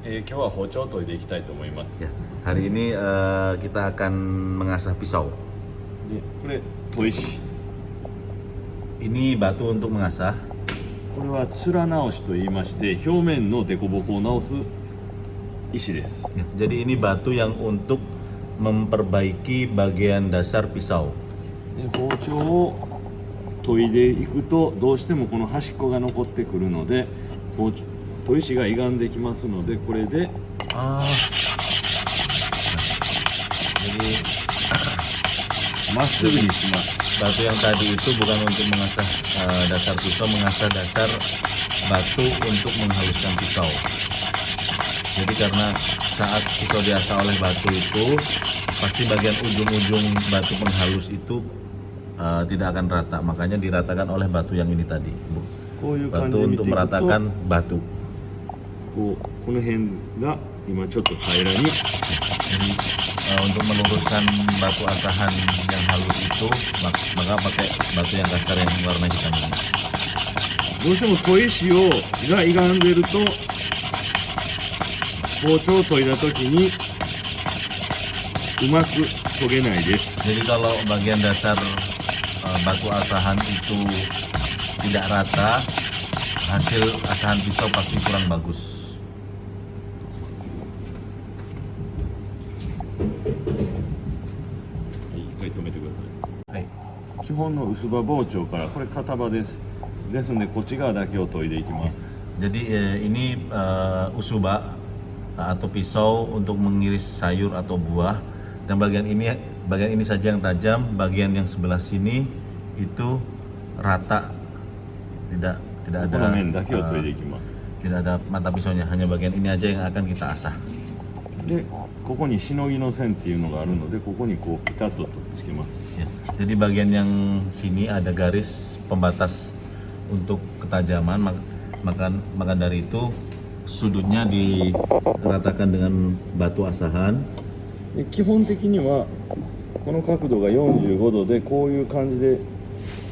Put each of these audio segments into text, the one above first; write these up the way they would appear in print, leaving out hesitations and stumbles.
今日は包丁を研いでいきたいと思います。 Ya, hari ini kita akan mengasah pisau. で、これ砥石。 Ini batu untuk mengasah. これは面直しと言いまして、表面の凸凹を直す石です。 Ya, jadi ini batu yang untuk memperbaiki bagian dasar pisau. で、包丁を研いでいくとどうしてもこの端っこが残ってくるので、砥石が歪んできますので、これで Jadi まっすぐにします。 batu yang tadi itu bukan untuk mengasah dasar pisau, mengasah dasar batu untuk menghaluskan pisau. Jadi karena saat pisau diasah oleh batu itu, pasti bagian ujung-ujung batu penghalus itu tidak akan rata, makanya diratakan oleh batu yang ini tadi, Bu. こういう感じ Batu で見 untuk ていくと、 meratakan batu. この辺が今ちょっと平らに。 Jadi untuk meluruskan batu asahan yang halus itu, maka pakai batu yang kasar yang warna hitam ini. どうしても砥石が歪んでると包丁を研いだ時にうまく研げないです。 Jadi kalau bagian dasar batu asahan itu tidak rata, hasil asahan pisau pasti kurang bagus. 一回止めてください。 Hai. 基本の薄刃包丁からこれ片刃です。ですのでこっち側だけを研いでいきます。 Jadi ini usuba atau pisau untuk mengiris sayur atau buah, dan bagian ini saja yang tajam, bagian yang sebelah sini itu rata, tidak この ada 面だけを研いでいきます。 tidak ada mata pisaunya, hanya bagian ini aja yang akan kita asah. で、ここにしのぎの線っていうのがあるので、ここにこうピタッとつけます。 Ya, jadi bagian yang sini ada garis pembatas untuk ketajaman, maka dari itu sudutnya diratakan dengan batu asahan. で、基本的にはこの角度が45度でこういう感じで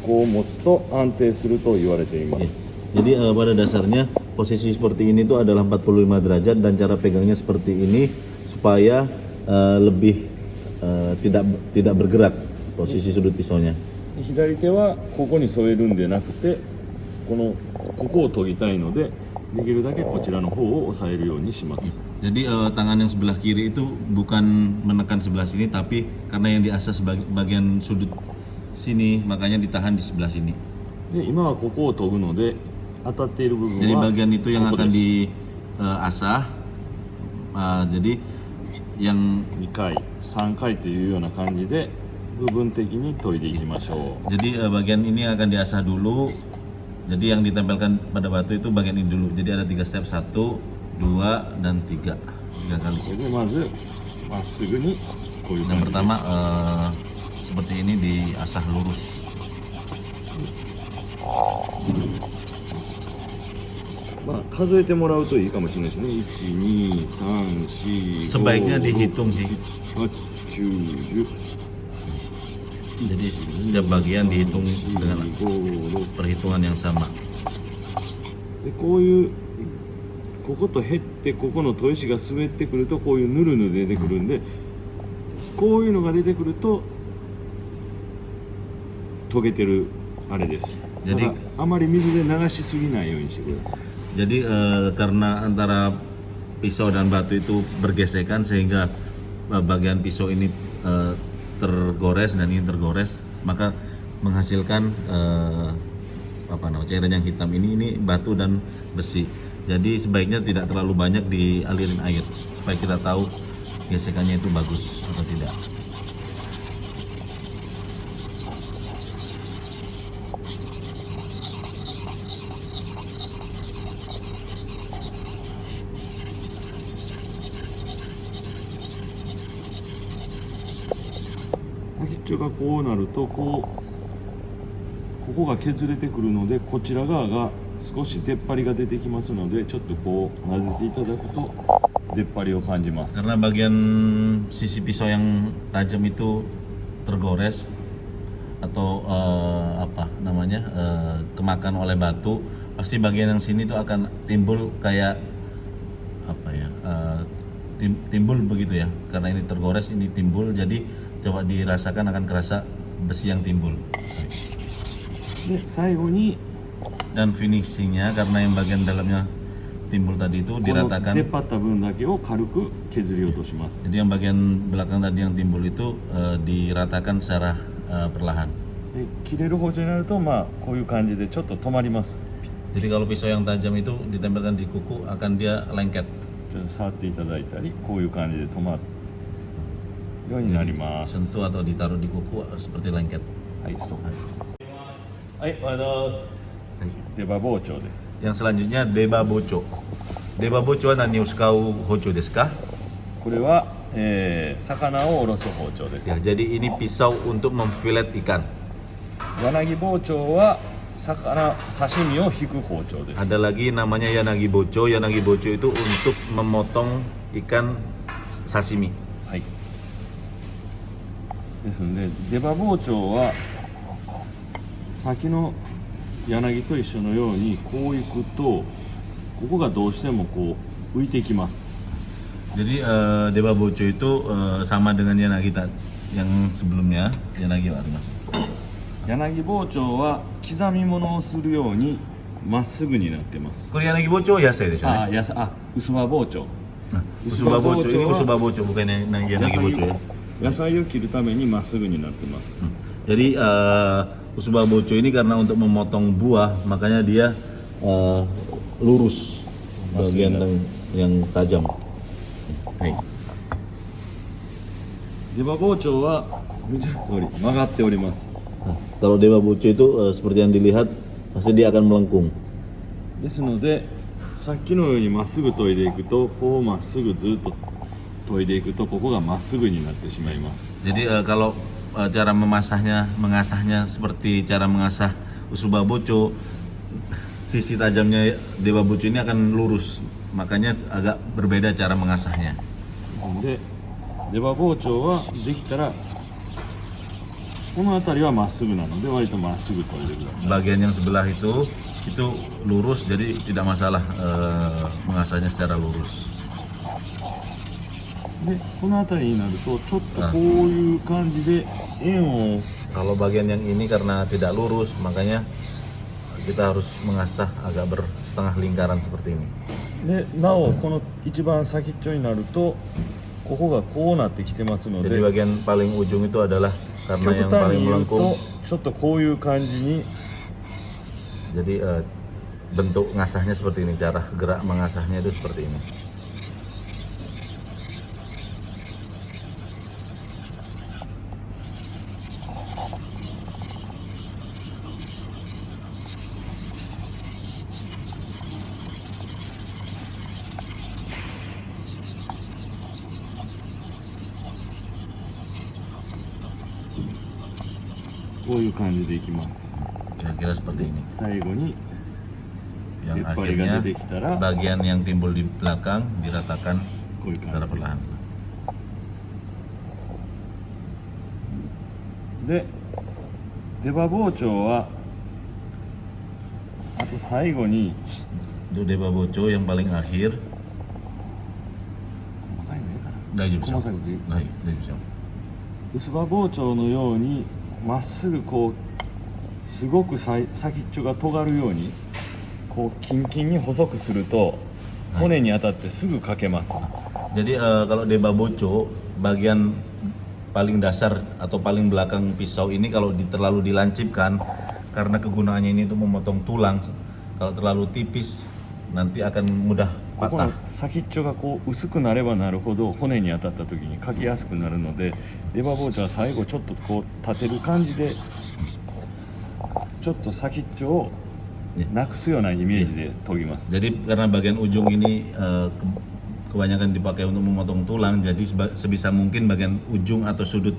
こう持つと安定すると言われていま Ya, す。 jadi pada dasarnya posisi seperti ini tuh adalah 45 derajat dan cara pegangnya seperti ini supaya lebih tidak bergerak posisi sudut pisaunya. で、左手はここに添えるんでなくて、ここを研ぎたいので、できるだけこちらの方を押さえるようにします。 Jadi tangan yang sebelah kiri itu bukan menekan sebelah sini, tapi karena yang diasah bagian sudut sini, makanya ditahan di sebelah sini. で、今はここを研ぐので当たっている部分 Jadi は bagian itu yang ここ akan です。 diasah. Jadi yang 2回3回というような感じで部分的に研いでいきましょう。 jadi bagian ini akan diasah dulu. Jadi yang ditempelkan pada batu itu bagian ini dulu. Jadi ada 3 step, 1, 2, dan 3 kali. それでまずまっすぐにこういう感 Yang じで pertama seperti ini diasah lurus. まあ数えてもらうといいかもしれないですね。1、2、3、4、Sebaiknya dihitung sih. 8、9、10。 Jadi setiap bagian dihitung dengan perhitungan yang sama. で、こういうここと減ってここの砥石が滑ってくるとこういうヌルヌル出てくるんで、こういうのが出てくると研げてるあれです。 Jadi だからあまり水で流しすぎないようにしてください。 Jadi karena antara pisau dan batu itu bergesekan sehingga bagian pisau ini tergores dan ini tergores, maka menghasilkan cairan yang hitam ini batu dan besi. Jadi sebaiknya tidak terlalu banyak dialirin air supaya kita tahu gesekannya itu bagus atau tidak.先っちょがこうなるとここが削れてくるので、こちら側が少し出っ張りが出てきますので、ちょっとこう混ぜていただくと出っ張りを感じます。 Karena bagian sisi pisau yang tajam itu tergores atau kemakan oleh batu, pasti bagian yang sini tuh akan timbul kayak timbul begitu ya, karena ini tergores ini timbul, jadi coba dirasakan akan kerasa besi yang timbul. で最後に Dan finishingnya karena yang bagian dalamnya timbul tadi itu この diratakan. 出っ張った分だけを軽く削り落とします。 Jadi yang bagian belakang tadi yang timbul itu diratakan secara perlahan. で切れる包丁になるとまあこういう感じでちょっと止まります。 Jadi kalau pisau yang tajam itu ditempelkan di kuku akan dia lengket. ちょっと触っていただいたりこういう感じで止まるようになります。 Sentuh atau ditaruh di kuku seperti lengket. はい、そう。はい、ありがとうございます。出刃包丁です。 Yang selanjutnya deba bocho. Deba bocho wa nani o shikau hocho desu ka? これは、魚をおろす包丁です。 Ya, jadi ini pisau untuk memfilet ikan. 柳包丁は魚刺身を引く包丁です。 Ada lagi namanya yanagi bocho. Yanagi bocho itu untuk memotong ikan sashimi. はい。ですので出刃包丁は先の柳と一緒のようにこういくとここがどうしてもこう浮いてきます。 Jadi deba bocho itu sama dengan yanagi yang sebelumnya. Yanagi apa mas? 柳包丁は刻み物をするようにまっすぐになってます。 Kalau yanagi bocho yasai desu ne? 薄葉包丁。 Usuba bocho ini usuba bocho bukan yang yanagi bocho ya. 野菜を切るためにまっすぐになってます。 Jadi usuba bocho ini karena untuk memotong buah makanya dia lurus bagian yang tajam. Hai. 出刃包丁は見ての通り曲がっております。 Nah, kalau deba bocho itu seperti yang dilihat pasti dia akan melengkung. ですのでさっきのようにまっすぐ研いでいくとこうまっすぐずっと研いでいくとここがまっすぐになってしまいます。 Jadi kalau cara mengasahnya seperti cara mengasah usuba bocho, sisi tajamnya deba bocho ini akan lurus, makanya agak berbeda cara mengasahnya. で出刃包丁はできたらこの辺りはまっすぐなので割とまっすぐ研いでください。 Bagian yang sebelah itu lurus, jadi tidak masalah mengasahnya secara lurus. でこの辺りになるとちょっとこういう感じで円を Kalau bagian yang ini karena tidak lurus, makanya kita harus mengasah agak bersetengah lingkaran seperti ini. でなおこの一番先っちょになるとここがこうなってきてますの Jadi で bagian paling ujung itu adalah karena 極 yang 端 paling に言う melengkung. とちょっとこういう感じに Jadi bentuk ngasahnya seperti ini, cara gerak mengasahnya itu seperti ini.こういう感じでいきます。 Kira-kira seperti ini. 最後に Yang Depari akhirnyaが出てきたら bagian yang timbul di belakang diratakan こういう感 secara じ perlahan. で出刃包丁はあと最後に Itu deba bocho yang paling akhir. 細かいのいいかな Daijoubu desu. 細かいのでいい Daijoubu desu. 薄刃包丁のようにまっすぐこうすごく先っちょが尖るようにこうキンキンに細くすると骨に当たってすぐかけます。 Jadi kalau deba bocho bagian paling dasar atau paling belakang pisau ini kalau terlalu dilancipkan karena kegunaannya ini untuk memotong tulang, kalau terlalu tipis nanti akan mudah ここの patah. 先っちょがこう薄くなればなるほど骨に当たった時にかけやすくなるので出刃包丁は最後ちょっとこう立てる感じでちょっと先っちょをなくすようなイメージで研ぎます。 Jadi karena bagian ujung ini kebanyakan dipakai untuk memotong tulang, jadi sebisa mungkin bagian ujung atau sudut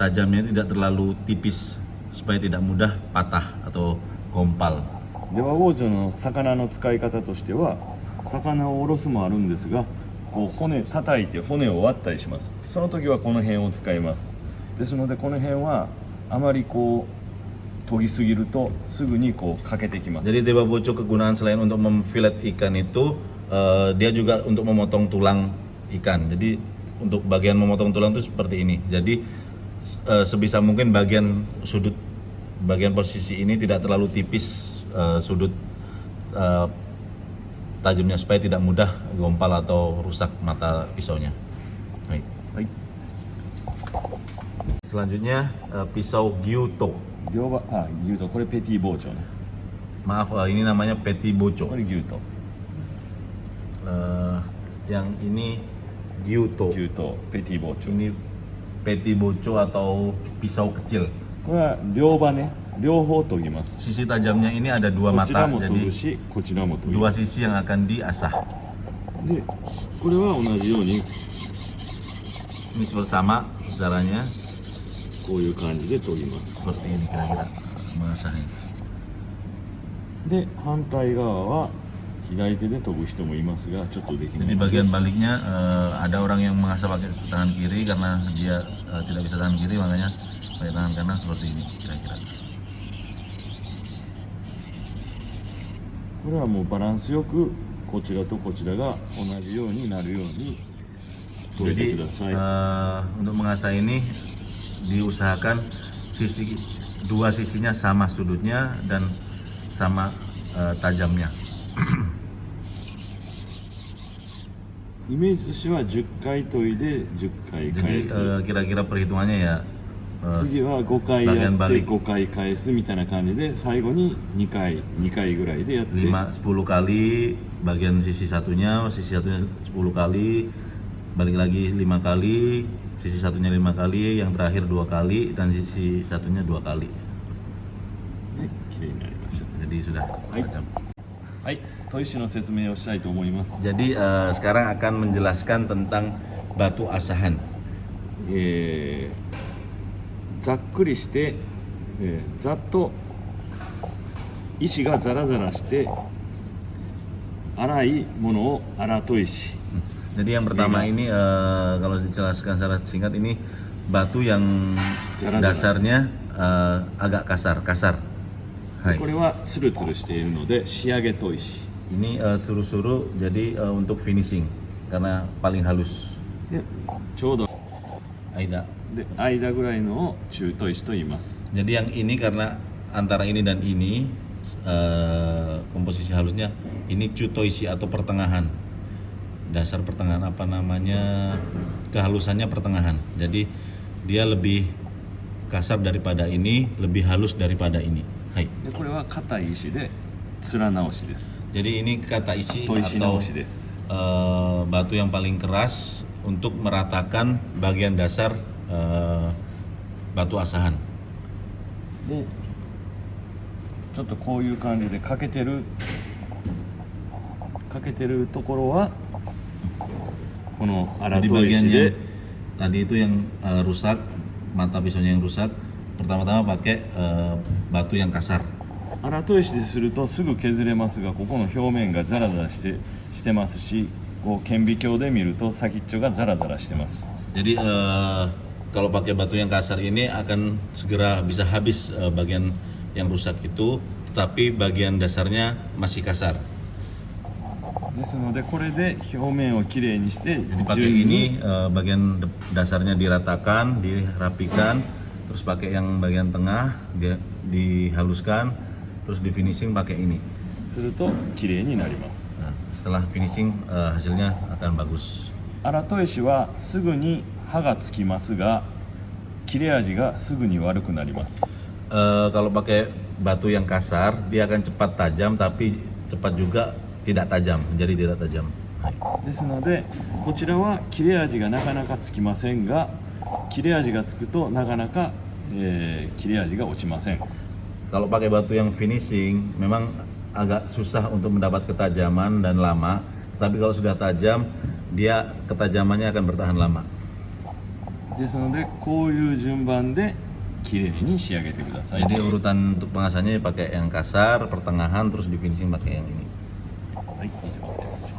tajamnya tidak terlalu tipis supaya tidak mudah patah atau kompal. 出刃包丁の魚の使い方としては魚をおろすもあるんですがこう骨叩いて骨を割ったりします。その時はこの辺を使います。ですのでこの辺はあまりこう研ぎすぎるとすぐにこう欠けてきます。 Jadi deba bocho kegunaan selain untuk memfilet ikan itu dia juga untuk memotong tulang ikan. Jadi untuk bagian memotong tulang itu seperti ini. Jadi sebisa mungkin bagian posisi ini tidak terlalu tipis sudut tajamnya supaya tidak mudah gompal atau rusak mata pisaunya. Baik. Baik. Selanjutnya pisau gyuto. 牛刀、これペティ包丁ね。 Maaf, ini namanya peti bocho. これ牛刀。 Yang ini gyuto. 牛刀、ペティ包丁。 Ini peti bocho atau pisau kecil. これは両刃ね。両方研ぎます。 Sisi tajamnya ini ada 2こちら mata, も研 jadi ぐし、こちらも研ぎ 2 ます。 sisi yang akan diasah. で、これは同じように Ini sama caranya こういう感じで研ぎます。 seperti ini kira-kira mengasahnya. で、反対側は左手で研ぐ人もいますが、ちょっとできない Jadi bagian baliknya ada orang yang mengasah pakai tangan kiri karena dia tidak bisa tangan kiri, makanya pakai tangan kanan seperti ini kira-kira. これはもうバランスよくこちらとこちらが同じようになるように研いで Jadi ください。 untuk mengasah ini diusahakan dua sisinya sama sudutnya dan sama tajamnya. イメージとしては10回研いで10回 Jadi 返す。 kira-kira perhitungannya ya 次は5回やって bagian balik 5回返すみたいな感じで最後に2回ぐらいでやって 10 kali, bagian sisi satunya 10 kali, balik lagi 5 kali, sisi satunya 5 kali, yang terakhir 2 kali, dan sisi satunya 2 kali. ね綺麗になりました。 Jadi sudah はい、 tajam. はい、砥石の説明をしたいと思います。 Jadi sekarang akan menjelaskan tentang batu asahan. ざっくりして、ざっと石がザラザラして粗いものを粗砥石。 Jadi yang pertama ini kalau dijelaskan secara singkat ini batu yang dasarnya agak kasar. はい。 これはツルツルしているので仕上げ砥石。 Ini suru-suru jadi untuk finishing karena paling halus. でちょうど Aida. で間ぐらいのを中砥石と言います。 Jadi yang ini karena antara ini dan ini komposisi halusnya ini chutoishi atau pertengahan. Dasar pertengahan apa namanya? Kehalusannya pertengahan. Jadi dia lebih kasar daripada ini, lebih halus daripada ini. Hai. でこれは硬い石で面直しです。 Jadi ini kata isi 砥石 atau 直しです。 batu yang paling keras untuk meratakan bagian dasar batu asahan. でちょっとこういう感じで欠けてるところはこの粗 Jadi 砥 bagian 石 yang で tadi itu yang rusak, mata pisaunya yang rusak, pertama-tama pakai batu yang kasar. 粗砥石でするとすぐ削れますが、ここの表面がザラザラしてますし、こう顕微鏡で見ると先っちょがザラザラしてます。 Jadi kalau pakai batu yang kasar ini akan segera bisa habis bagian yang rusak itu, tetapi bagian dasarnya masih kasar. ですのでこれで表面をきれいにして Jadi pakai 順 ini に bagian dasarnya diratakan, dirapikan, terus pakai yang bagian tengah dihaluskan, terus di finishing pakai ini. するときれいになります。 Nah, setelah finishing hasilnya akan bagus. 粗砥石はすぐに刃がつきますが、切れ味がすぐに悪くなります。 Kalau pakai batu yang kasar, dia akan cepat tajam, tapi cepat juga tidak tajam, menjadi tidak tajam. ですのでこちらは切れ味がなかなかつきませんが、切れ味がつくとなかなか、切れ味が落ちません。 Kalau pakai batu yang finishing, memang agak susah untuk mendapat ketajaman dan lama, tapi kalau sudah tajam, dia ketajamannya akan bertahan lama. ですのでこういう順番できれいに仕上げてください。 Jadi urutan untuk pengasahannya pakai yang kasar, pertengahan, terus di finishing pakai yang ini. はい、以上です。